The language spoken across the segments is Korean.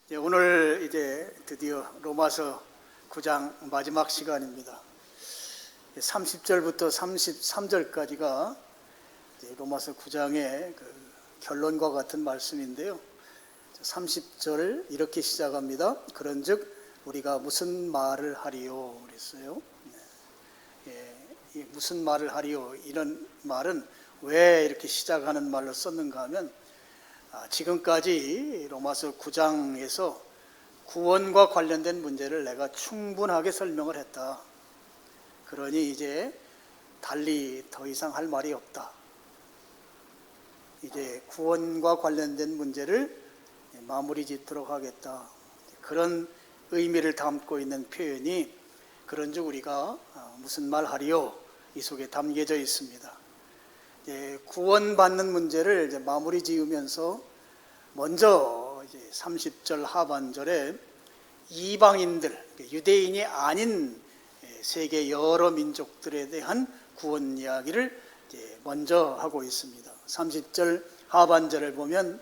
오늘 드디어 로마서 9장 마지막 시간입니다. 30절부터 33절까지가 로마서 9장의 결론과 같은 말씀인데요. 30절 이렇게 시작합니다. 그런즉 우리가 무슨 말을 하리요 그랬어요. 무슨 말을 하리요, 이런 말은 왜 이렇게 시작하는 말로 썼는가 하면, 지금까지 로마서 9장에서 구원과 관련된 문제를 내가 충분하게 설명을 했다. 그러니 이제 달리 더 이상 할 말이 없다. 이제 구원과 관련된 문제를 마무리 짓도록 하겠다. 그런 의미를 담고 있는 표현이 그런즉 우리가 무슨 말 하리요, 이 속에 담겨져 있습니다. 구원받는 문제를 이제 마무리 지으면서 먼저 30절 하반절에 이방인들, 유대인이 아닌 세계 여러 민족들에 대한 구원 이야기를 먼저 하고 있습니다. 30절 하반절을 보면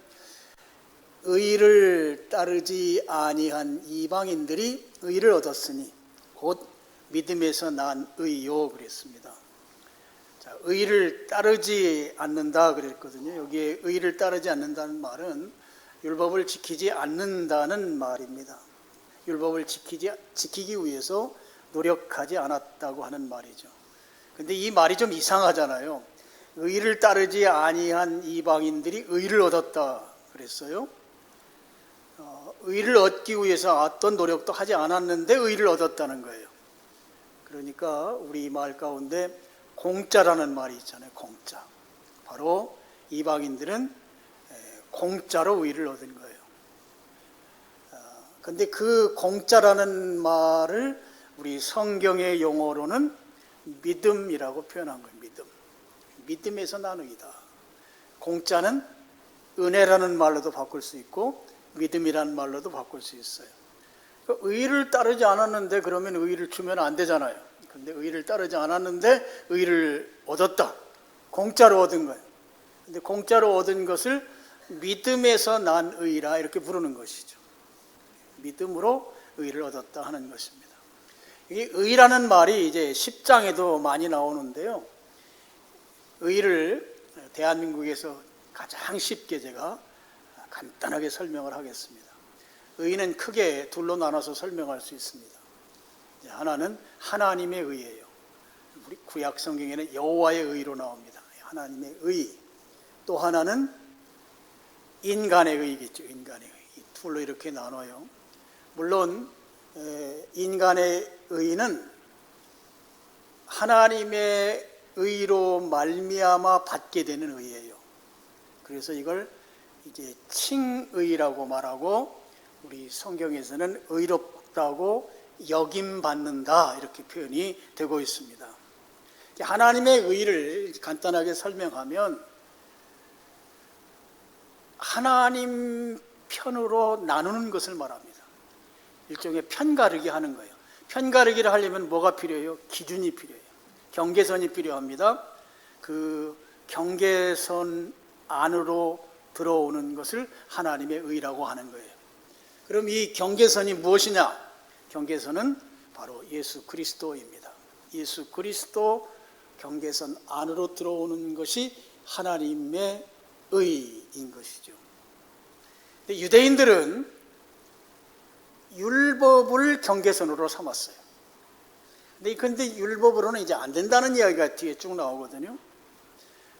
의를 따르지 아니한 이방인들이 의를 얻었으니 곧 믿음에서 난 의요 그랬습니다. 의를 따르지 않는다 그랬거든요. 여기에 의를 따르지 않는다는 말은 율법을 지키지 않는다는 말입니다. 율법을 지키기 위해서 노력하지 않았다고 하는 말이죠. 근데 이 말이 좀 이상하잖아요. 의를 따르지 아니한 이방인들이 의를 얻었다 그랬어요. 의를 얻기 위해서 어떤 노력도 하지 않았는데 의를 얻었다는 거예요. 그러니까 우리 말 가운데 공짜라는 말이 있잖아요. 공짜. 바로 이방인들은 공짜로 의를 얻은 거예요. 그런데 그 공짜라는 말을 우리 성경의 용어로는 믿음이라고 표현한 거예요. 믿음에서 난 의다. 공짜는 은혜라는 말로도 바꿀 수 있고 믿음이라는 말로도 바꿀 수 있어요. 의를 따르지 않았는데 그러면 의를 주면 안 되잖아요. 근데 의를 따르지 않았는데 의를 얻었다. 공짜로 얻은 거예요. 근데 공짜로 얻은 것을 믿음에서 난 의라 이렇게 부르는 것이죠. 믿음으로 의를 얻었다 하는 것입니다. 이 의라는 말이 이제 10장에도 많이 나오는데요. 의를 대한민국에서 가장 쉽게 제가 간단하게 설명을 하겠습니다. 의는 크게 둘로 나눠서 설명할 수 있습니다. 하나는 하나님의 의예요. 우리 구약 성경에는 여호와의 의로 나옵니다. 하나님의 의. 또 하나는 인간의 의겠죠. 인간의 의. 이 둘로 이렇게 나눠요. 물론 인간의 의는 하나님의 의로 말미암아 받게 되는 의예요. 그래서 이걸 이제 칭의라고 말하고, 우리 성경에서는 의롭다고 여김받는다 이렇게 표현이 되고 있습니다. 하나님의 의를 간단하게 설명하면 하나님 편으로 나누는 것을 말합니다. 일종의 편가르기 하는 거예요. 편가르기를 하려면 뭐가 필요해요? 기준이 필요해요. 경계선이 필요합니다. 그 경계선 안으로 들어오는 것을 하나님의 의라고 하는 거예요. 그럼 이 경계선이 무엇이냐? 경계선은 바로 예수 그리스도입니다. 예수 그리스도 경계선 안으로 들어오는 것이 하나님의 의인 것이죠. 근데 유대인들은 율법을 경계선으로 삼았어요. 근데 율법으로는 이제 안 된다는 이야기가 뒤에 쭉 나오거든요.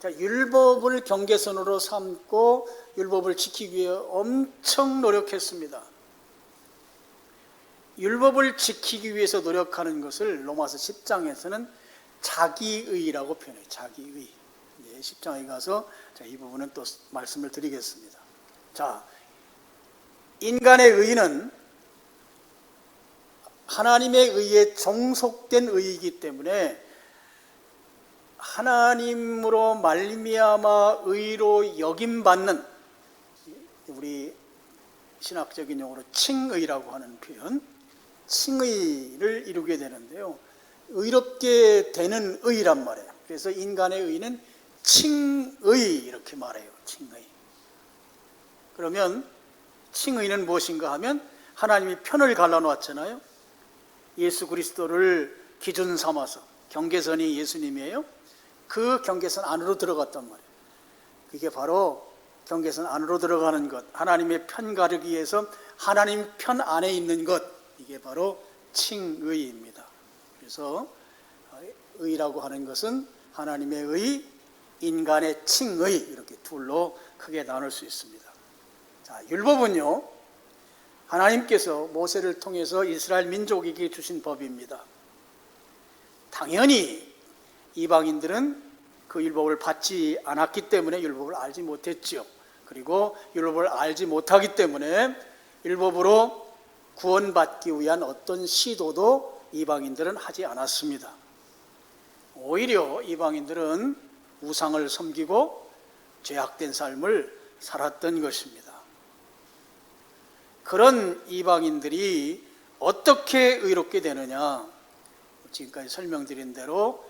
율법을 경계선으로 삼고 율법을 지키기 위해 엄청 노력했습니다. 율법을 지키기 위해서 노력하는 것을 로마서 10장에서는 자기의라고 표현해요. 자기의. 10장에 가서 이 부분은 또 말씀을 드리겠습니다. 인간의 의는 하나님의 의에 종속된 의이기 때문에 하나님으로 말미암아 의로 여김받는, 우리 신학적인 용어로 칭의라고 하는 표현, 칭의를 이루게 되는데요. 의롭게 되는 의란 말이에요. 그래서 인간의 의는 칭의 이렇게 말해요. 칭의. 그러면 칭의는 무엇인가 하면 하나님이 편을 갈라놓았잖아요. 예수 그리스도를 기준 삼아서, 경계선이 예수님이에요. 그 경계선 안으로 들어갔단 말이에요. 이게 바로 경계선 안으로 들어가는 것, 하나님의 편 가르기 위해서 하나님 편 안에 있는 것, 이게 바로 칭의입니다. 그래서 의라고 하는 것은 하나님의 의, 인간의 칭의, 이렇게 둘로 크게 나눌 수 있습니다. 자, 율법은요, 하나님께서 모세를 통해서 이스라엘 민족에게 주신 법입니다. 당연히 이방인들은 그 율법을 받지 않았기 때문에 율법을 알지 못했죠. 그리고 율법을 알지 못하기 때문에 율법으로 구원받기 위한 어떤 시도도 이방인들은 하지 않았습니다. 오히려 이방인들은 우상을 섬기고 죄악된 삶을 살았던 것입니다. 그런 이방인들이 어떻게 의롭게 되느냐? 지금까지 설명드린 대로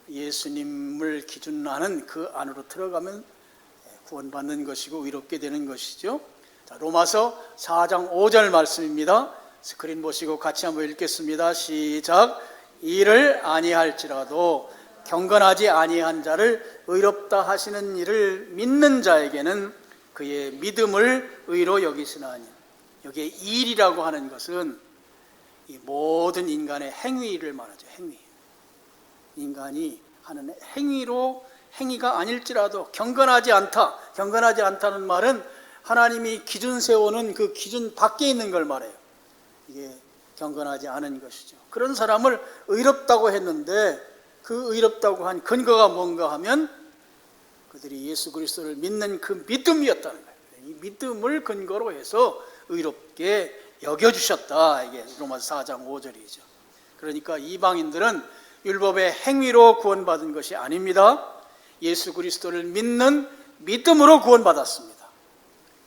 예수님을 기준으로 하는 그 안으로 들어가면 구원받는 것이고 의롭게 되는 것이죠. 자, 로마서 4장 5절 말씀입니다. 스크린 보시고 같이 한번 읽겠습니다. 시작. 이를 아니할지라도 경건하지 아니한 자를 의롭다 하시는 이를 믿는 자에게는 그의 믿음을 의로 여기시나니. 여기에 일이라고 하는 것은 이 모든 인간의 행위를 말하죠. 행위. 인간이 하는 행위로, 행위가 아닐지라도 경건하지 않다. 경건하지 않다는 말은 하나님이 기준 세우는 그 기준 밖에 있는 걸 말해요. 이게 경건하지 않은 것이죠. 그런 사람을 의롭다고 했는데 그 의롭다고 한 근거가 뭔가 하면 그들이 예수 그리스도를 믿는 그 믿음이었다는 거예요. 이 믿음을 근거로 해서 의롭게 여겨주셨다. 이게 로마서 4장 5절이죠. 그러니까 이방인들은 율법의 행위로 구원받은 것이 아닙니다. 예수 그리스도를 믿는 믿음으로 구원받았습니다.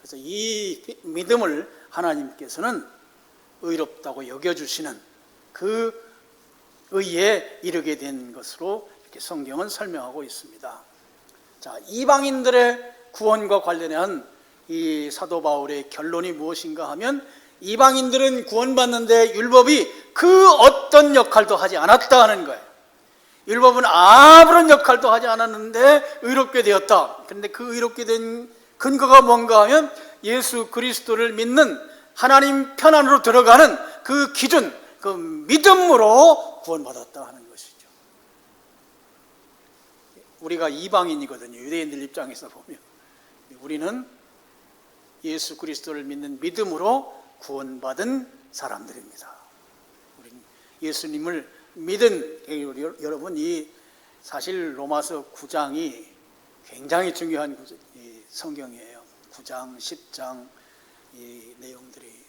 그래서 이 믿음을 하나님께서는 의롭다고 여겨주시는 그 의에 이르게 된 것으로 이렇게 성경은 설명하고 있습니다. 자, 이방인들의 구원과 관련한 이 사도 바울의 결론이 무엇인가 하면 이방인들은 구원받는데 율법이 그 어떤 역할도 하지 않았다 하는 거예요. 율법은 아무런 역할도 하지 않았는데 의롭게 되었다. 그런데 그 의롭게 된 근거가 뭔가 하면 예수 그리스도를 믿는 하나님 편 안으로 들어가는 그 기준, 그 믿음으로 구원받았다 하는 것이죠. 우리가 이방인이거든요. 유대인들 입장에서 보면 우리는 예수 그리스도를 믿는 믿음으로 구원받은 사람들입니다. 우리는 예수님을 믿은, 여러분, 이 사실 로마서 9장이 굉장히 중요한 성경이에요. 9장, 10장 이 내용들이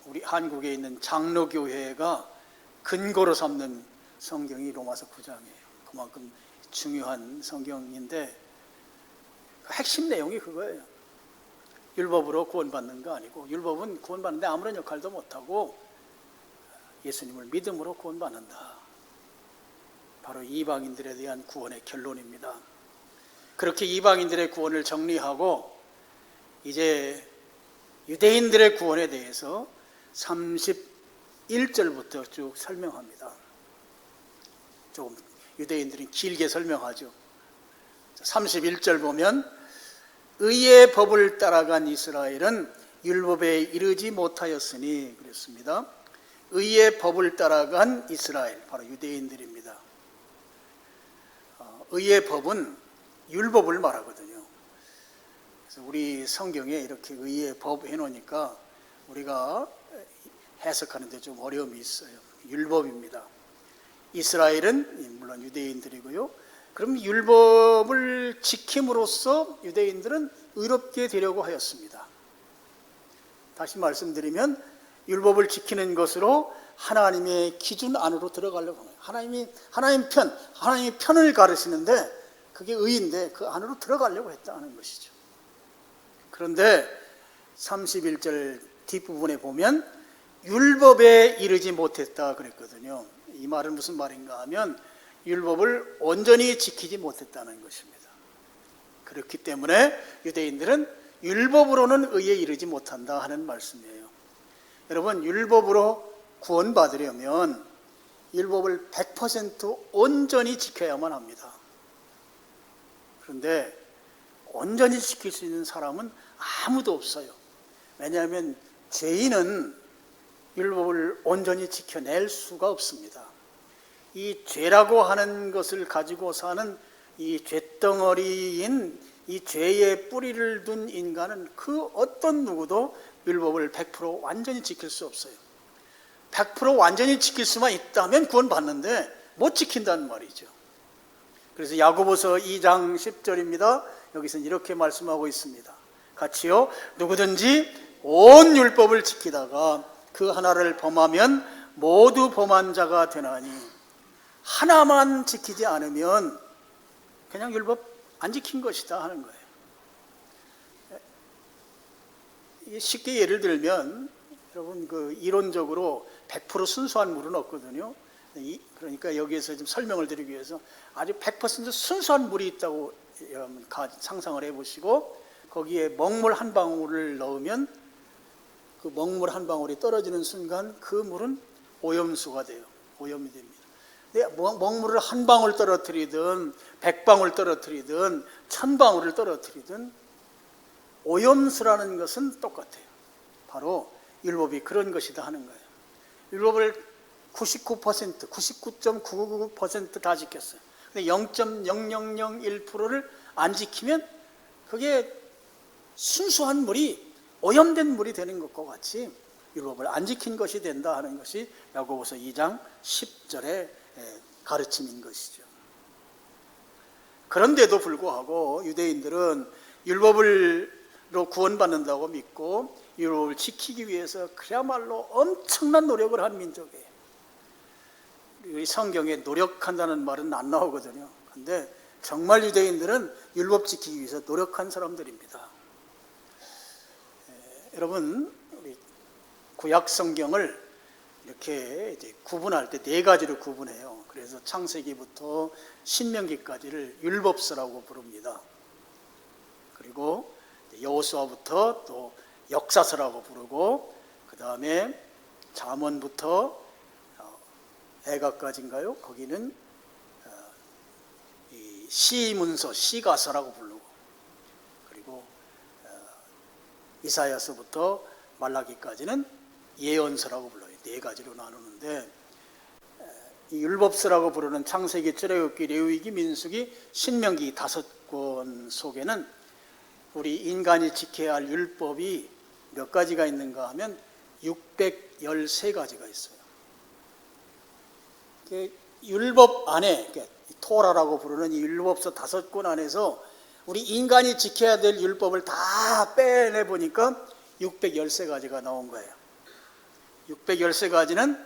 우리 한국에 있는 장로교회가 근거로 삼는 성경이 로마서 9장이에요. 그만큼 중요한 성경인데 핵심 내용이 그거예요. 율법으로 구원받는 거 아니고, 율법은 구원받는데 아무런 역할도 못하고 예수님을 믿음으로 구원받는다. 바로 이방인들에 대한 구원의 결론입니다. 그렇게 이방인들의 구원을 정리하고 이제 유대인들의 구원에 대해서 31절부터 쭉 설명합니다. 조금 유대인들이 길게 설명하죠. 31절 보면 의의 법을 따라간 이스라엘은 율법에 이르지 못하였으니 그랬습니다. 의의 법을 따라간 이스라엘, 바로 유대인들입니다. 의의 법은 율법을 말하거든요. 그래서 우리 성경에 이렇게 의의 법 해놓으니까 우리가 해석하는데 좀 어려움이 있어요. 율법입니다. 이스라엘은 물론 유대인들이고요. 그럼 율법을 지킴으로써 유대인들은 의롭게 되려고 하였습니다. 다시 말씀드리면 율법을 지키는 것으로 하나님의 기준 안으로 들어가려고 합니다. 하나님이 편을 가르치는데 그게 의인데 그 안으로 들어가려고 했다는 것이죠. 그런데 31절 뒷부분에 보면 율법에 이르지 못했다 그랬거든요. 이 말은 무슨 말인가 하면 율법을 온전히 지키지 못했다는 것입니다. 그렇기 때문에 유대인들은 율법으로는 의에 이르지 못한다 하는 말씀이에요. 여러분, 율법으로 구원받으려면 율법을 100% 온전히 지켜야만 합니다. 그런데 온전히 지킬 수 있는 사람은 아무도 없어요. 왜냐하면 죄인은 율법을 온전히 지켜낼 수가 없습니다. 이 죄라고 하는 것을 가지고 사는 이 죄덩어리인 이 죄의 뿌리를 둔 인간은 그 어떤 누구도 율법을 100% 완전히 지킬 수 없어요. 100% 완전히 지킬 수만 있다면 구원받는데 못 지킨다는 말이죠. 그래서 야고보서 2장 10절입니다. 여기서는 이렇게 말씀하고 있습니다. 같이요. 누구든지 온 율법을 지키다가 그 하나를 범하면 모두 범한 자가 되나니, 하나만 지키지 않으면 그냥 율법 안 지킨 것이다 하는 거예요. 쉽게 예를 들면 여러분, 그 이론적으로 100% 순수한 물은 없거든요. 그러니까 여기에서 좀 설명을 드리기 위해서 아주 100% 순수한 물이 있다고 여러분 상상을 해보시고, 거기에 먹물 한 방울을 넣으면 그 먹물 한 방울이 떨어지는 순간 그 물은 오염수가 돼요. 오염이 됩니다. 먹물을 한 방울 떨어뜨리든 100방울 떨어뜨리든 1000방울을 떨어뜨리든 오염수라는 것은 똑같아요. 바로 율법이 그런 것이다 하는 거예요. 율법을 99%, 99.999% 다 지켰어요. 근데 0.0001%를 안 지키면 그게 순수한 물이 오염된 물이 되는 것과 같이 율법을 안 지킨 것이 된다 하는 것이 야고보서 2장 10절의 가르침인 것이죠. 그런데도 불구하고 유대인들은 율법으로 구원받는다고 믿고 율법을 지키기 위해서 그야말로 엄청난 노력을 한 민족이에요. 우리 성경에 노력한다는 말은 안 나오거든요. 그런데 정말 유대인들은 율법 지키기 위해서 노력한 사람들입니다. 여러분, 우리 구약 성경을 이렇게 이제 구분할 때 네 가지로 구분해요. 그래서 창세기부터 신명기까지를 율법서라고 부릅니다. 그리고 여호수아부터 또 역사서라고 부르고, 그 다음에 잠언부터 애가까지인가요? 거기는 이 시문서, 시가서라고 부르고, 그리고 이사야서부터 말라기까지는 예언서라고 불러요. 네 가지로 나누는데, 이 율법서라고 부르는 창세기, 출애굽기, 레위기, 민수기, 신명기 5권 속에는 우리 인간이 지켜야 할 율법이 몇 가지가 있는가 하면 613가지가 있어요. 율법 안에, 토라라고 부르는 이 율법서 5권 안에서 우리 인간이 지켜야 될 율법을 다 빼내보니까 613가지가 나온 거예요. 613가지는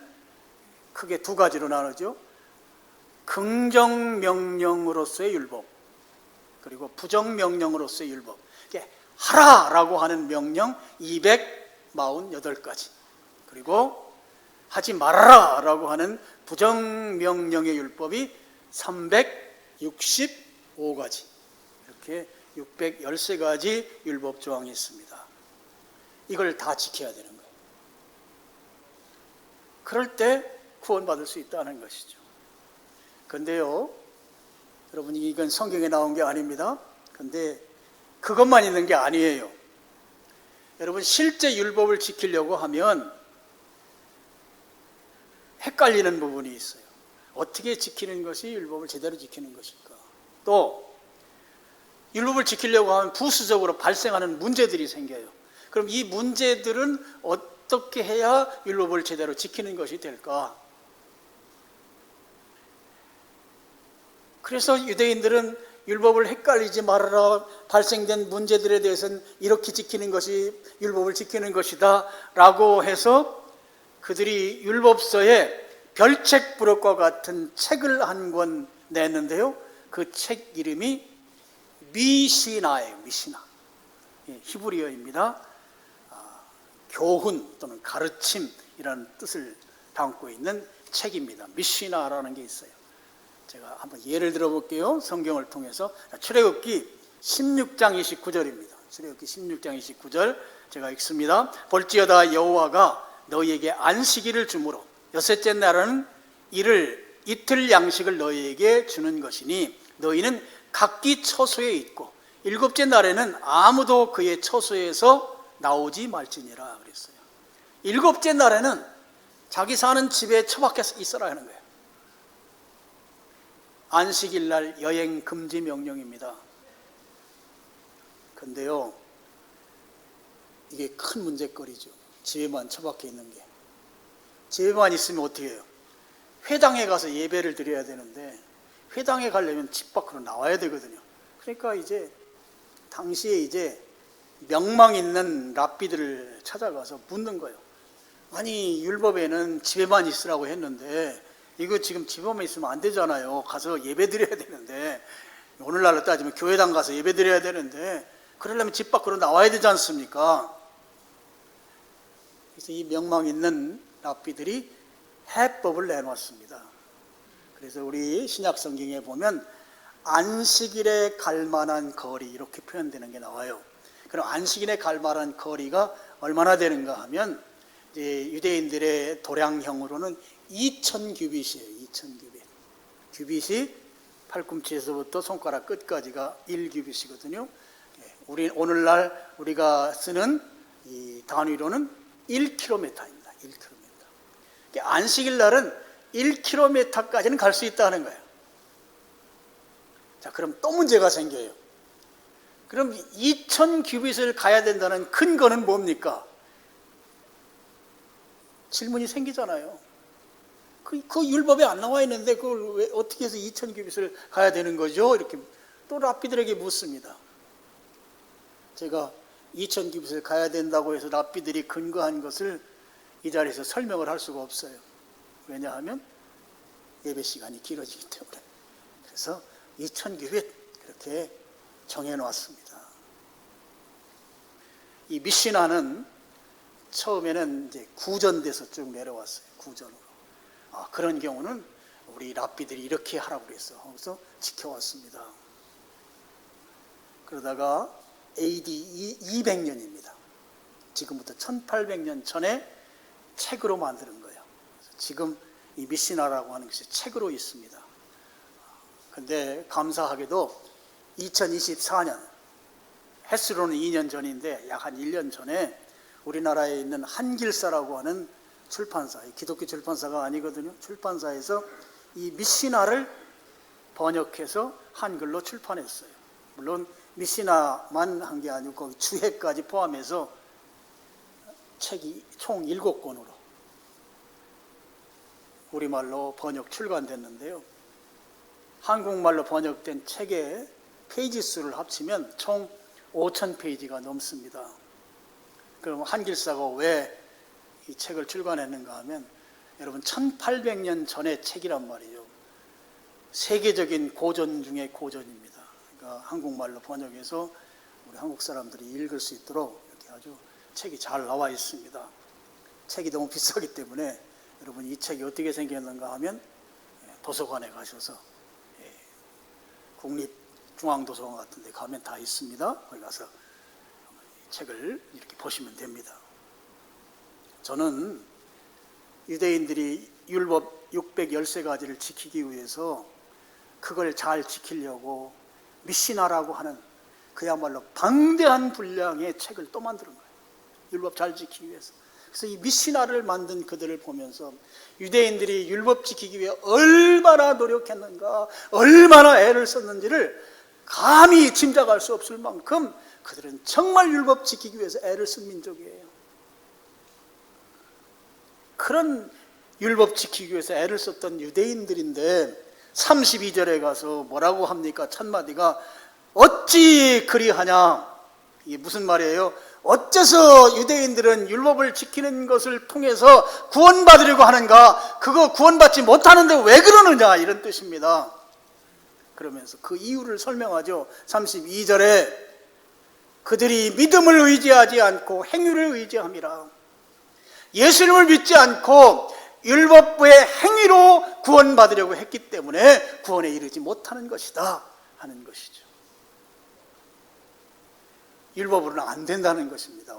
크게 두 가지로 나누죠. 긍정명령으로서의 율법, 그리고 부정명령으로서의 율법. 하라라고 하는 명령 248가지, 그리고 하지 말아라라고 하는 부정명령의 율법이 365가지. 이렇게 613가지 율법 조항이 있습니다. 이걸 다 지켜야 되는 거예요. 그럴 때 구원받을 수 있다는 것이죠. 그런데요, 여러분, 이건 성경에 나온 게 아닙니다. 그런데 그것만 있는 게 아니에요. 여러분, 실제 율법을 지키려고 하면 헷갈리는 부분이 있어요. 어떻게 지키는 것이 율법을 제대로 지키는 것일까? 또 율법을 지키려고 하면 부수적으로 발생하는 문제들이 생겨요. 그럼 이 문제들은 어떻게 해야 율법을 제대로 지키는 것이 될까? 그래서 유대인들은 율법을 헷갈리지 말아라, 발생된 문제들에 대해서는 이렇게 지키는 것이 율법을 지키는 것이다 라고 해서 그들이 율법서에 별책부록과 같은 책을 한 권 냈는데요, 그 책 이름이 미시나예요. 미시나, 히브리어입니다. 교훈 또는 가르침이라는 뜻을 담고 있는 책입니다. 미시나라는 게 있어요. 제가 한번 예를 들어 볼게요. 성경을 통해서 출애굽기 16장 29절입니다. 출애굽기 16장 29절 제가 읽습니다. 볼지어다 여호와가 너희에게 안식일을 주므로 여섯째 날은 이틀 양식을 너희에게 주는 것이니 너희는 각기 처소에 있고 일곱째 날에는 아무도 그의 처소에서 나오지 말지니라 그랬어요. 일곱째 날에는 자기 사는 집에 처박혀 있어라 하는 거예요. 안식일 날 여행 금지 명령입니다. 근데요, 이게 큰 문제거리죠. 집에만 처박혀 있는 게. 집에만 있으면 어떻게 해요? 회당에 가서 예배를 드려야 되는데 회당에 가려면 집 밖으로 나와야 되거든요. 그러니까 이제 당시에 이제 명망 있는 랍비들을 찾아가서 묻는 거예요. 아니, 율법에는 집에만 있으라고 했는데 이거 지금 집에만 있으면 안 되잖아요. 가서 예배 드려야 되는데, 오늘날로 따지면 교회당 가서 예배 드려야 되는데 그러려면 집 밖으로 나와야 되지 않습니까? 그래서 이 명망 있는 랍비들이 해법을 내놓았습니다. 그래서 우리 신약 성경에 보면 안식일에 갈 만한 거리 이렇게 표현되는 게 나와요. 그럼 안식일에 갈 만한 거리가 얼마나 되는가 하면 이제 유대인들의 도량형으로는 2000규빗이에요. 2000규빗. 규빗이 팔꿈치에서부터 손가락 끝까지가 1규빗이거든요. 우리 오늘날 우리가 쓰는 이 단위로는 1km입니다. 1km. 안식일 날은 1km까지는 갈 수 있다는 거예요. 자, 그럼 또 문제가 생겨요. 그럼 2000규빗을 가야 된다는 근거는 뭡니까? 질문이 생기잖아요. 그 율법에 안 나와 있는데 그걸 왜 어떻게 해서 2000규빗을 가야 되는 거죠? 이렇게 또 랍비들에게 묻습니다. 제가 2000규빗을 가야 된다고 해서 랍비들이 근거한 것을 이 자리에서 설명을 할 수가 없어요. 왜냐하면 예배 시간이 길어지기 때문에. 그래서 2000규빗 그렇게 정해놓았습니다. 이 미시나는 처음에는 이제 구전돼서 쭉 내려왔어요. 구전으로. 그런 경우는 우리 랍비들이 이렇게 하라고 그랬어. 그래서 지켜왔습니다. 그러다가 AD 200년입니다. 지금부터 1800년 전에 책으로 만드는 거예요. 지금 이 미시나라고 하는 것이 책으로 있습니다. 근데 감사하게도 2024년, 햇수로는 2년 전인데 약 한 1년 전에 우리나라에 있는 한길사라고 하는 출판사, 기독교 출판사가 아니거든요. 출판사에서 이 미시나를 번역해서 한글로 출판했어요. 물론 미시나만 한 게 아니고 거기 주해까지 포함해서 책이 총 7권으로 우리말로 번역 출간됐는데요. 한국말로 번역된 책의 페이지 수를 합치면 총 5000페이지가 넘습니다. 그럼 한길사가 왜 이 책을 출간했는가 하면 여러분 1800년 전의 책이란 말이죠. 세계적인 고전 중에 고전입니다. 그러니까 한국말로 번역해서 우리 한국 사람들이 읽을 수 있도록 이렇게 아주 책이 잘 나와 있습니다. 책이 너무 비싸기 때문에 여러분 이 책이 어떻게 생겼는가 하면 도서관에 가셔서 국립중앙도서관 같은 데 가면 다 있습니다. 거기 가서 책을 이렇게 보시면 됩니다. 저는 유대인들이 율법 613가지를 지키기 위해서 그걸 잘 지키려고 미시나라고 하는 그야말로 방대한 분량의 책을 또 만드는 거예요. 율법 잘 지키기 위해서. 그래서 이 미시나를 만든 그들을 보면서 유대인들이 율법 지키기 위해 얼마나 노력했는가, 얼마나 애를 썼는지를 감히 짐작할 수 없을 만큼 그들은 정말 율법 지키기 위해서 애를 쓴 민족이에요. 그런 율법 지키기 위해서 애를 썼던 유대인들인데 32절에 가서 뭐라고 합니까? 첫마디가 어찌 그리하냐? 이게 무슨 말이에요? 어째서 유대인들은 율법을 지키는 것을 통해서 구원받으려고 하는가? 그거 구원받지 못하는데 왜 그러느냐? 이런 뜻입니다. 그러면서 그 이유를 설명하죠. 32절에 그들이 믿음을 의지하지 않고 행위를 의지함이라. 예수님을 믿지 않고 율법의 행위로 구원받으려고 했기 때문에 구원에 이르지 못하는 것이다 하는 것이죠. 율법으로는 안 된다는 것입니다.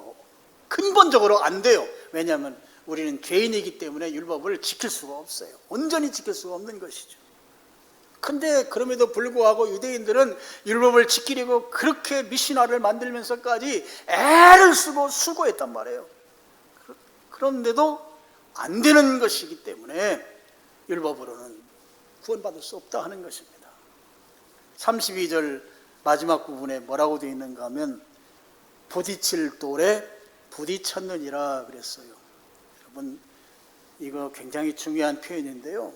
근본적으로 안 돼요. 왜냐하면 우리는 죄인이기 때문에 율법을 지킬 수가 없어요. 온전히 지킬 수가 없는 것이죠. 근데 그럼에도 불구하고 유대인들은 율법을 지키려고 그렇게 미시나를 만들면서까지 애를 쓰고 수고했단 말이에요. 그런데도 안 되는 것이기 때문에 율법으로는 구원받을 수 없다 하는 것입니다. 32절 마지막 부분에 뭐라고 되어 있는가 하면 부딪힐 돌에 부딪혔느니라 그랬어요. 여러분, 이거 굉장히 중요한 표현인데요.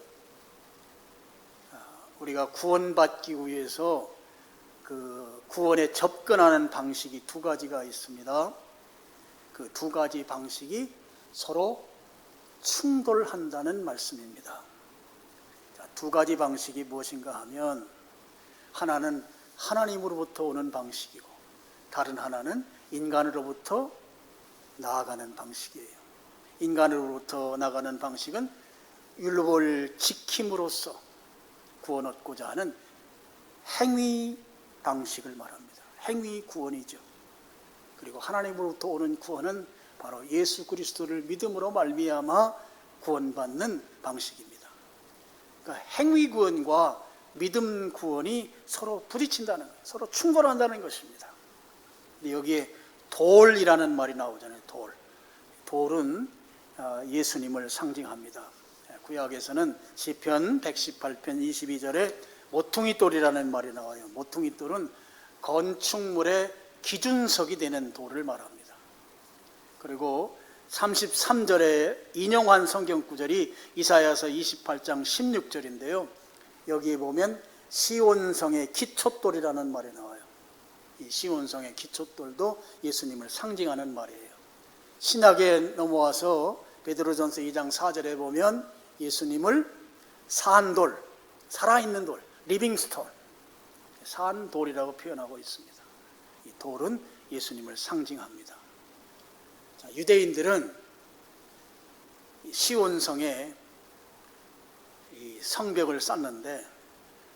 우리가 구원받기 위해서 그 구원에 접근하는 방식이 두 가지가 있습니다. 그 두 가지 방식이 서로 충돌한다는 말씀입니다. 두 가지 방식이 무엇인가 하면 하나는 하나님으로부터 오는 방식이고 다른 하나는 인간으로부터 나아가는 방식이에요. 인간으로부터 나가는 방식은 율법을 지킴으로써 구원 얻고자 하는 행위 방식을 말합니다. 행위 구원이죠. 그리고 하나님으로부터 오는 구원은 바로 예수 그리스도를 믿음으로 말미암아 구원받는 방식입니다. 그러니까 행위 구원과 믿음 구원이 서로 부딪힌다는 거예요. 서로 충돌한다는 것입니다. 여기에 돌이라는 말이 나오잖아요. 돌은 예수님을 상징합니다. 구약에서는 시편 118편 22절에 모퉁이돌이라는 말이 나와요. 모퉁이돌은 건축물의 기준석이 되는 돌을 말합니다. 그리고 33절에 인용한 성경 구절이 이사야서 28장 16절인데요. 여기에 보면 시온성의 기초돌이라는 말이 나와요. 이 시온성의 기초돌도 예수님을 상징하는 말이에요. 신약에 넘어와서 베드로전서 2장 4절에 보면 예수님을 산돌, 살아있는 돌, 리빙스톤, 산돌이라고 표현하고 있습니다. 이 돌은 예수님을 상징합니다. 자, 유대인들은 시온성에 이 성벽을 쌓는데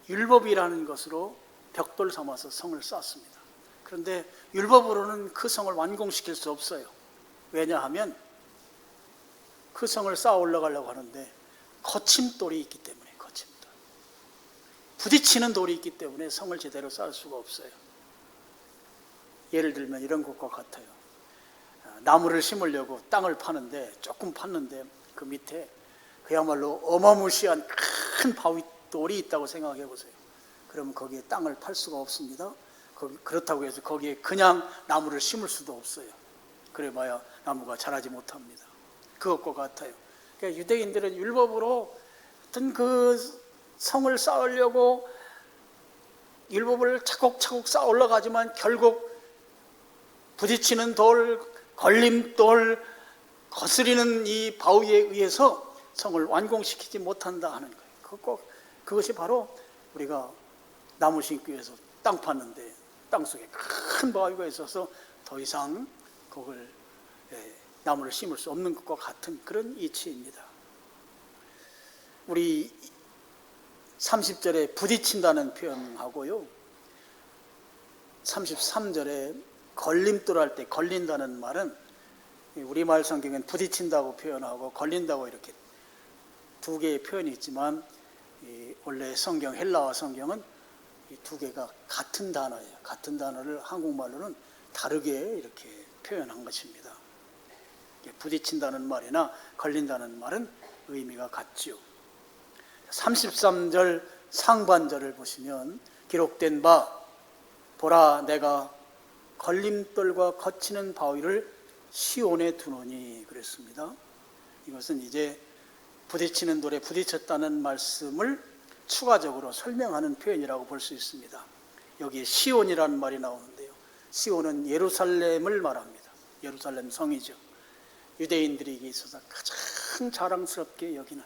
율법이라는 것으로 벽돌 삼아서 성을 쌓습니다. 그런데 율법으로는 그 성을 완공시킬 수 없어요. 왜냐하면 그 성을 쌓아 올라가려고 하는데 거침돌이 있기 때문에, 거침돌, 부딪히는 돌이 있기 때문에 성을 제대로 쌓을 수가 없어요. 예를 들면 이런 것과 같아요. 나무를 심으려고 땅을 파는데, 조금 팠는데 그 밑에 그야말로 어마무시한 큰 바위돌이 있다고 생각해 보세요. 그러면 거기에 땅을 팔 수가 없습니다. 그렇다고 해서 거기에 그냥 나무를 심을 수도 없어요. 그래봐야 나무가 자라지 못합니다. 그것과 같아요. 그러니까 유대인들은 율법으로 어떤 그 성을 쌓으려고 율법을 차곡차곡 쌓아 올라가지만 결국 부딪히는 돌, 걸림돌, 거스리는 이 바위에 의해서 성을 완공시키지 못한다 하는 거예요. 그것이 바로 우리가 나무 심기 위해서 땅 팠는데 땅속에 큰 바위가 있어서 더 이상 그걸 나무를 심을 수 없는 것과 같은 그런 이치입니다. 우리 30절에 부딪힌다는 표현하고요, 33절에 걸림돌 할 때 걸린다는 말은 우리말 성경엔 부딪힌다고 표현하고 걸린다고 이렇게 두 개의 표현이 있지만 원래 성경, 헬라어 성경은 이 두 개가 같은 단어예요. 같은 단어를 한국말로는 다르게 이렇게 표현한 것입니다. 부딪힌다는 말이나 걸린다는 말은 의미가 같지요. 33절 상반절을 보시면 기록된 바 보라 내가 걸림돌과 거치는 바위를 시온에 두노니 그랬습니다. 이것은 이제 부딪히는 돌에 부딪혔다는 말씀을 추가적으로 설명하는 표현이라고 볼 수 있습니다. 여기에 시온이라는 말이 나오는데요. 시온은 예루살렘을 말합니다. 예루살렘 성이죠. 유대인들에게 있어서 가장 자랑스럽게 여기는,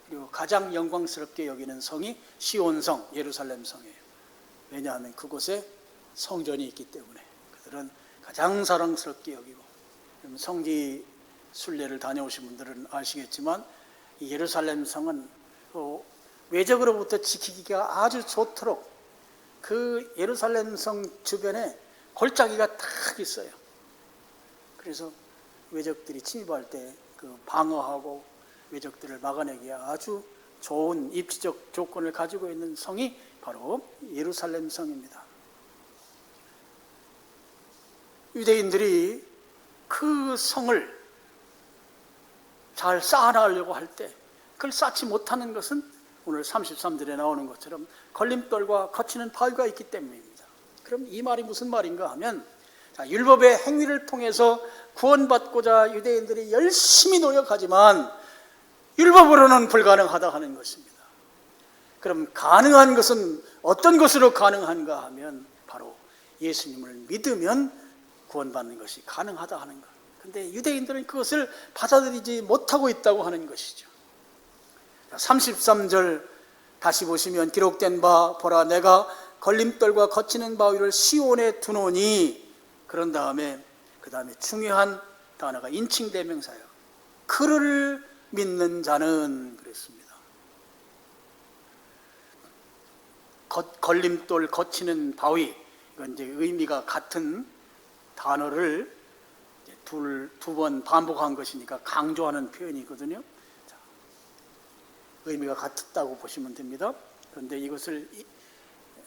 그리고 가장 영광스럽게 여기는 성이 시온성, 예루살렘 성이에요. 왜냐하면 그곳에 성전이 있기 때문에 그들은 가장 사랑스럽게 여기고, 성지 순례를 다녀오신 분들은 아시겠지만 이 예루살렘 성은 외적으로부터 지키기가 아주 좋도록 그 예루살렘 성 주변에 골짜기가 딱 있어요. 그래서 외적들이 침입할 때 그 방어하고 외적들을 막아내기에 아주 좋은 입지적 조건을 가지고 있는 성이 바로 예루살렘 성입니다. 유대인들이 그 성을 잘 쌓아나가려고 할 때 그걸 쌓지 못하는 것은 오늘 33절에 나오는 것처럼 걸림돌과 거치는 바위가 있기 때문입니다. 그럼 이 말이 무슨 말인가 하면, 율법의 행위를 통해서 구원받고자 유대인들이 열심히 노력하지만 율법으로는 불가능하다 하는 것입니다. 그럼 가능한 것은 어떤 것으로 가능한가 하면 바로 예수님을 믿으면 구원받는 것이 가능하다 하는 것. 그런데 유대인들은 그것을 받아들이지 못하고 있다고 하는 것이죠. 33절 다시 보시면 기록된 바 보라 내가 걸림돌과 거치는 바위를 시온에 두노니, 그런 다음에 그 다음에 중요한 단어가 인칭대명사예요. 그를 믿는 자는 그랬습니다. 걸림돌 거치는 바위, 이건 이제 의미가 같은 단어를 두 번 반복한 것이니까 강조하는 표현이거든요. 자, 의미가 같았다고 보시면 됩니다. 그런데 이것을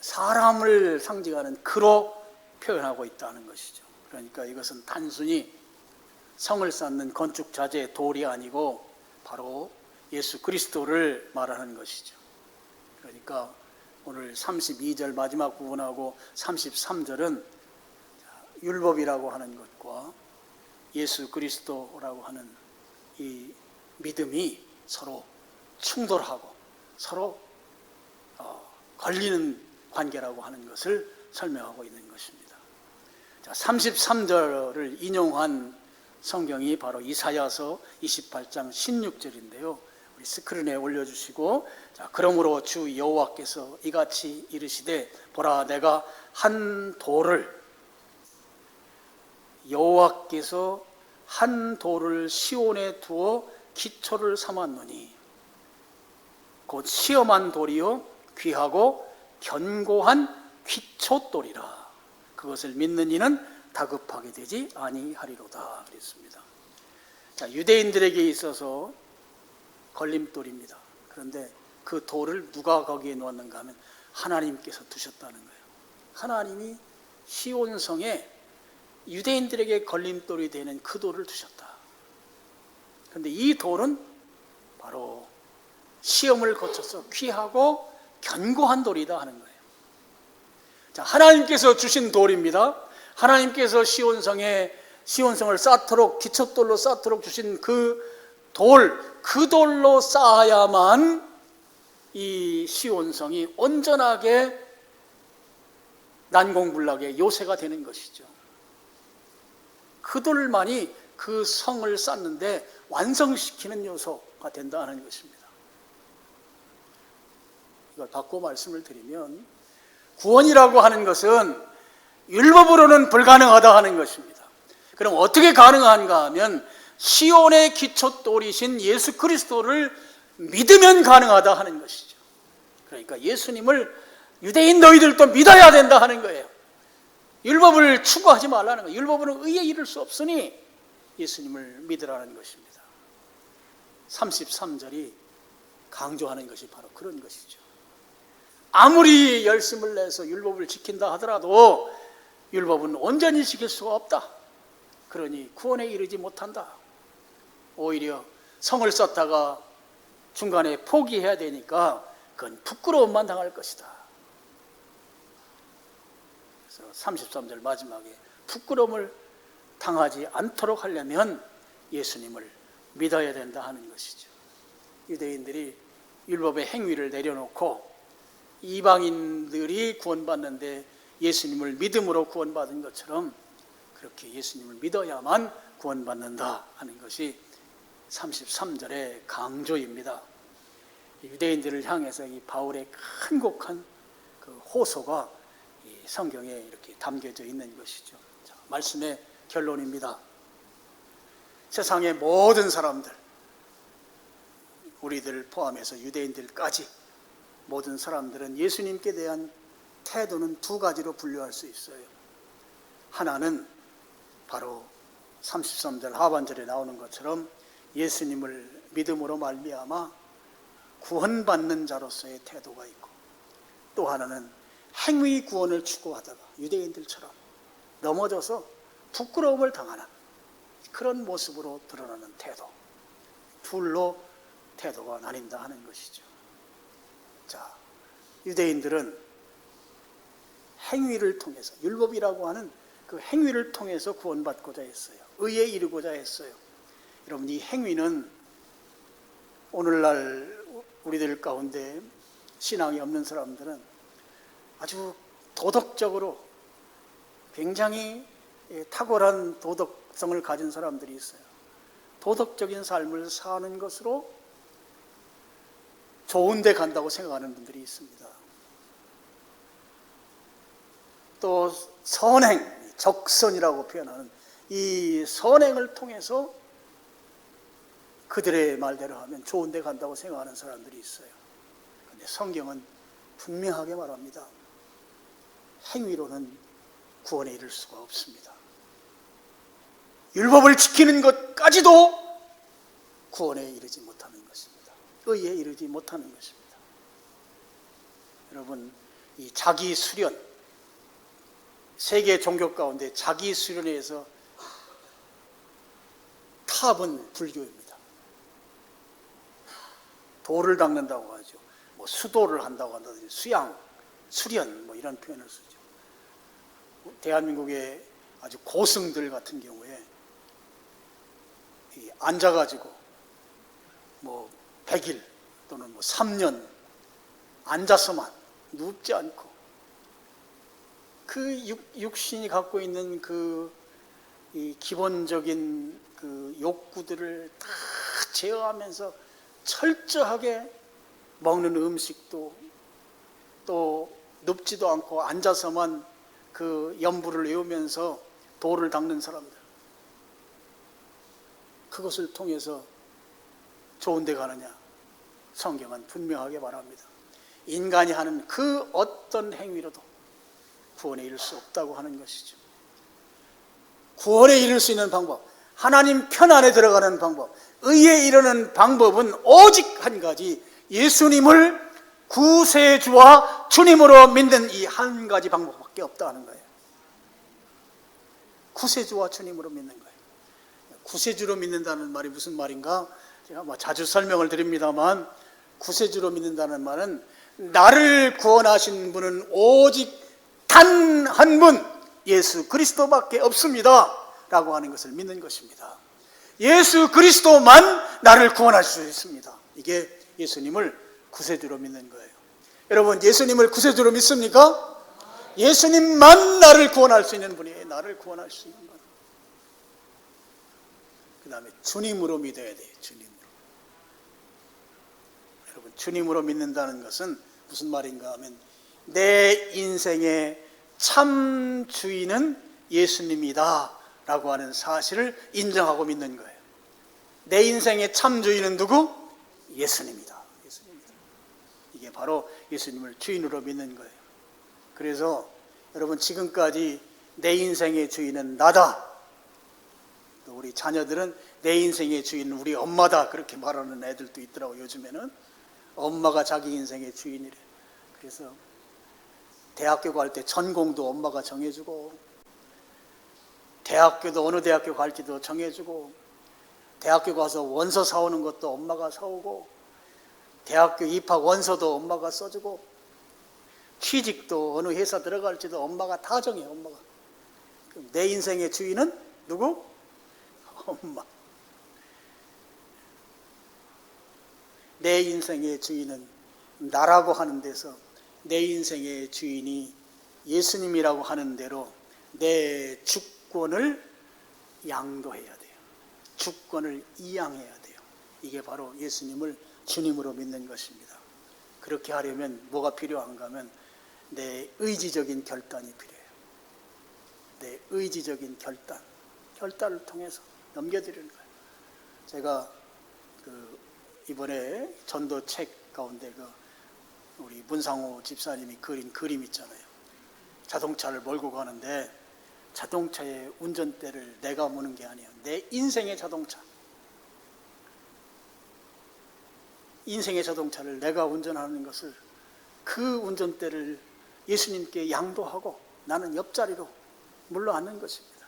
사람을 상징하는 그로 표현하고 있다는 것이죠. 그러니까 이것은 단순히 성을 쌓는 건축 자재의 돌이 아니고 바로 예수 그리스도를 말하는 것이죠. 그러니까 오늘 32절 마지막 부분하고 33절은 율법이라고 하는 것과 예수 그리스도라고 하는 이 믿음이 서로 충돌하고 서로 걸리는 관계라고 하는 것을 설명하고 있는 것입니다. 33절을 인용한 성경이 바로 이사야서 28장 16절인데요. 우리 스크린에 올려주시고, 그러므로 주 여호와께서 이같이 이르시되 보라 내가 한 돌을, 여호와께서 한 돌을 시온에 두어 기초를 삼았노니 곧 시험한 돌이요 귀하고 견고한 기초돌이라. 그것을 믿는 이는 다급하게 되지 아니하리로다 그랬습니다. 자, 유대인들에게 있어서 걸림돌입니다. 그런데 그 돌을 누가 거기에 놓았는가 하면 하나님께서 두셨다는 거예요. 하나님이 시온성에 유대인들에게 걸림돌이 되는 그 돌을 두셨다. 그런데 이 돌은 바로 시험을 거쳐서 귀하고 견고한 돌이다 하는 거예요. 자, 하나님께서 주신 돌입니다. 하나님께서 시온성을 쌓도록, 기초돌로 쌓도록 주신 그 돌로 쌓아야만 이 시온성이 온전하게 난공불락의 요새가 되는 것이죠. 그 돌만이 그 성을 쌓는데 완성시키는 요소가 된다는 것입니다. 이걸 바꿔 말씀을 드리면, 구원이라고 하는 것은 율법으로는 불가능하다 하는 것입니다. 그럼 어떻게 가능한가 하면 시온의 기초돌이신 예수 그리스도를 믿으면 가능하다 하는 것이죠. 그러니까 예수님을 유대인 너희들도 믿어야 된다 하는 거예요. 율법을 추구하지 말라는 거예요. 율법으로는 의에 이를 수 없으니 예수님을 믿으라는 것입니다. 33절이 강조하는 것이 바로 그런 것이죠. 아무리 열심을 내서 율법을 지킨다 하더라도 율법은 온전히 지킬 수가 없다. 그러니 구원에 이르지 못한다. 오히려 성을 쌓다가 중간에 포기해야 되니까 그건 부끄러움만 당할 것이다. 그래서 33절 마지막에 부끄러움을 당하지 않도록 하려면 예수님을 믿어야 된다 하는 것이죠. 유대인들이 율법의 행위를 내려놓고 이방인들이 구원받는데 예수님을 믿음으로 구원받은 것처럼 그렇게 예수님을 믿어야만 구원받는다 하는 것이 33절의 강조입니다. 유대인들을 향해서 이 바울의 큰곡한 그 호소가 이 성경에 이렇게 담겨져 있는 것이죠. 자, 말씀의 결론입니다. 세상의 모든 사람들, 우리들 포함해서 유대인들까지 모든 사람들은 예수님께 대한 태도는 두 가지로 분류할 수 있어요. 하나는 바로 33절 하반절에 나오는 것처럼 예수님을 믿음으로 말미암아 구원받는 자로서의 태도가 있고, 또 하나는 행위 구원을 추구하다가 유대인들처럼 넘어져서 부끄러움을 당하는 그런 모습으로 드러나는 태도, 둘로 태도가 나뉜다 하는 것이죠. 자, 유대인들은 행위를 통해서, 율법이라고 하는 그 행위를 통해서 구원받고자 했어요. 의에 이르고자 했어요. 여러분, 이 행위는 오늘날 우리들 가운데 신앙이 없는 사람들은 아주 도덕적으로 굉장히 탁월한 도덕성을 가진 사람들이 있어요. 도덕적인 삶을 사는 것으로 좋은 데 간다고 생각하는 분들이 있습니다. 또 선행, 적선이라고 표현하는 이 선행을 통해서 그들의 말대로 하면 좋은 데 간다고 생각하는 사람들이 있어요. 그런데 성경은 분명하게 말합니다. 행위로는 구원에 이를 수가 없습니다. 율법을 지키는 것까지도 구원에 이르지 못하는 것입니다. 의에 이르지 못하는 것입니다. 여러분, 이 자기 수련, 세계 종교 가운데 자기 수련에서 탑은 불교입니다. 돌을 닦는다고 하죠. 뭐 수도를 한다고 한다든지 수양, 수련 뭐 이런 표현을 쓰죠. 대한민국의 아주 고승들 같은 경우에 앉아가지고 뭐 100일 또는 뭐 3년 앉아서만 눕지 않고 그 육신이 갖고 있는 이 기본적인 그 욕구들을 다 제어하면서 철저하게 먹는 음식도 또 눕지도 않고 앉아서만 그 염불을 외우면서 돌을 닦는 사람들, 그것을 통해서 좋은 데 가느냐? 성경은 분명하게 말합니다. 인간이 하는 그 어떤 행위로도 구원에 이를 수 없다고 하는 것이죠. 구원에 이를 수 있는 방법, 하나님 편 안에 들어가는 방법, 의에 이르는 방법은 오직 한 가지, 예수님을 구세주와 주님으로 믿는 이 한 가지 방법밖에 없다는 거예요. 구세주와 주님으로 믿는 거예요. 구세주로 믿는다는 말이 무슨 말인가? 제가 자주 설명을 드립니다만, 구세주로 믿는다는 말은 나를 구원하신 분은 오직 단 한 분, 예수 그리스도밖에 없습니다 라고 하는 것을 믿는 것입니다. 예수 그리스도만 나를 구원할 수 있습니다. 이게 예수님을 구세주로 믿는 거예요. 여러분, 예수님을 구세주로 믿습니까? 예수님만 나를 구원할 수 있는 분이에요. 나를 구원할 수 있는 분. 그 다음에 주님으로 믿어야 돼요. 주님으로. 여러분, 주님으로 믿는다는 것은 무슨 말인가 하면 내 인생의 참 주인은 예수님이다 라고 하는 사실을 인정하고 믿는 거예요. 내 인생의 참 주인은 누구? 예수님이다. 예수님이다. 이게 바로 예수님을 주인으로 믿는 거예요. 그래서 여러분, 지금까지 내 인생의 주인은 나다, 또 우리 자녀들은 내 인생의 주인은 우리 엄마다, 그렇게 말하는 애들도 있더라고요. 요즘에는 엄마가 자기 인생의 주인이래. 그래서 대학교 갈 때 전공도 엄마가 정해주고, 대학교도 어느 대학교 갈지도 정해주고, 대학교 가서 원서 사오는 것도 엄마가 사오고, 대학교 입학 원서도 엄마가 써주고, 취직도 어느 회사 들어갈지도 엄마가 다 정해. 엄마가. 그럼 내 인생의 주인은 누구? 엄마. 내 인생의 주인은 나라고 하는 데서 내 인생의 주인이 예수님이라고 하는 대로 내 주권을 양도해야 돼요. 주권을 이양해야 돼요. 이게 바로 예수님을 주님으로 믿는 것입니다. 그렇게 하려면 뭐가 필요한가 하면 내 의지적인 결단이 필요해요. 내 의지적인 결단을 통해서 넘겨드리는 거예요. 제가 이번에 전도 책 가운데 우리 문상호 집사님이 그린 그림 있잖아요. 자동차를 몰고 가는데 자동차의 운전대를 내가 무는 게 아니에요. 내 인생의 자동차. 인생의 자동차를 내가 운전하는 것을, 그 운전대를 예수님께 양도하고 나는 옆자리로 물러앉는 것입니다.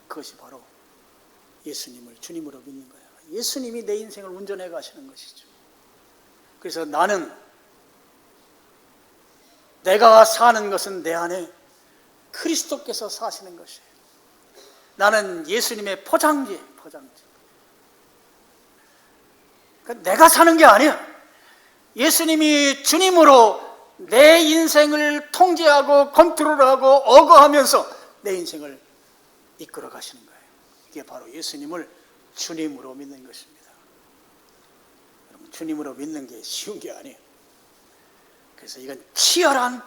그것이 바로 예수님을 주님으로 믿는 거예요. 예수님이 내 인생을 운전해 가시는 것이죠. 그래서 나는, 내가 사는 것은 내 안에 그리스도께서 사시는 것이에요. 나는 예수님의 포장지예요. 포장지. 내가 사는 게 아니야. 예수님이 주님으로 내 인생을 통제하고 컨트롤하고 어거하면서 내 인생을 이끌어 가시는 거예요. 이게 바로 예수님을 주님으로 믿는 것입니다. 여러분, 주님으로 믿는 게 쉬운 게 아니에요. 그래서 이건 치열한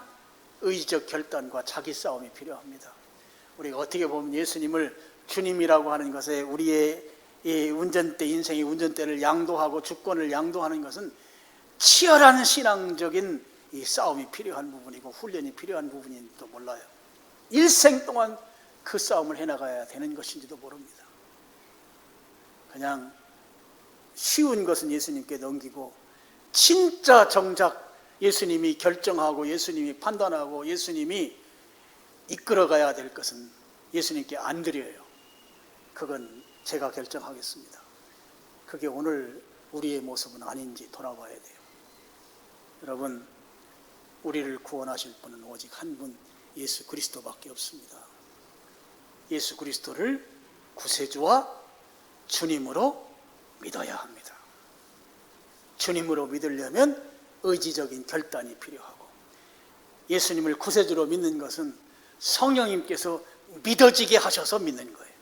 의지적 결단과 자기 싸움이 필요합니다. 우리가 어떻게 보면 예수님을 주님이라고 하는 것에 우리의 이 운전대, 인생의 운전대를 양도하고 주권을 양도하는 것은 치열한 신앙적인 이 싸움이 필요한 부분이고 훈련이 필요한 부분인지도 몰라요. 일생 동안 그 싸움을 해나가야 되는 것인지도 모릅니다. 그냥 쉬운 것은 예수님께 넘기고, 진짜 정작 예수님이 결정하고 예수님이 판단하고 예수님이 이끌어가야 될 것은 예수님께 안 드려요. 그건 제가 결정하겠습니다. 그게 오늘 우리의 모습은 아닌지 돌아봐야 돼요. 여러분, 우리를 구원하실 분은 오직 한 분, 예수 그리스도밖에 없습니다. 예수 그리스도를 구세주와 주님으로 믿어야 합니다. 주님으로 믿으려면 의지적인 결단이 필요하고, 예수님을 구세주로 믿는 것은 성령님께서 믿어지게 하셔서 믿는 거예요.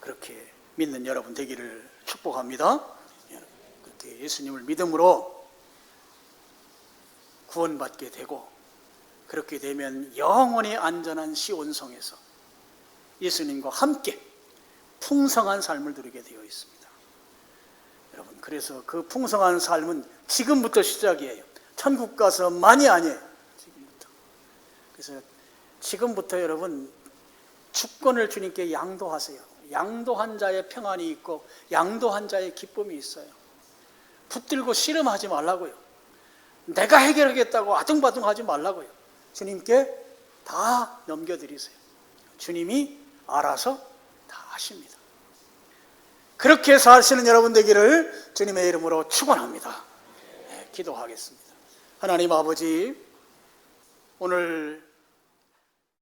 그렇게 믿는 여러분 되기를 축복합니다. 그렇게 예수님을 믿음으로 구원받게 되고, 그렇게 되면 영원히 안전한 시온성에서 예수님과 함께 풍성한 삶을 누리게 되어 있습니다. 여러분, 그래서 그 풍성한 삶은 지금부터 시작이에요. 천국 가서 많이 아니에요. 지금부터. 그래서 지금부터 여러분 주권을 주님께 양도하세요. 양도한 자의 평안이 있고 양도한 자의 기쁨이 있어요. 붙들고 씨름하지 말라고요. 내가 해결하겠다고 아둥바둥하지 말라고요. 주님께 다 넘겨드리세요. 주님이 알아서 다 하십니다. 그렇게 사시는 여러분 되기를 주님의 이름으로 축원합니다. 네, 기도하겠습니다. 하나님 아버지, 오늘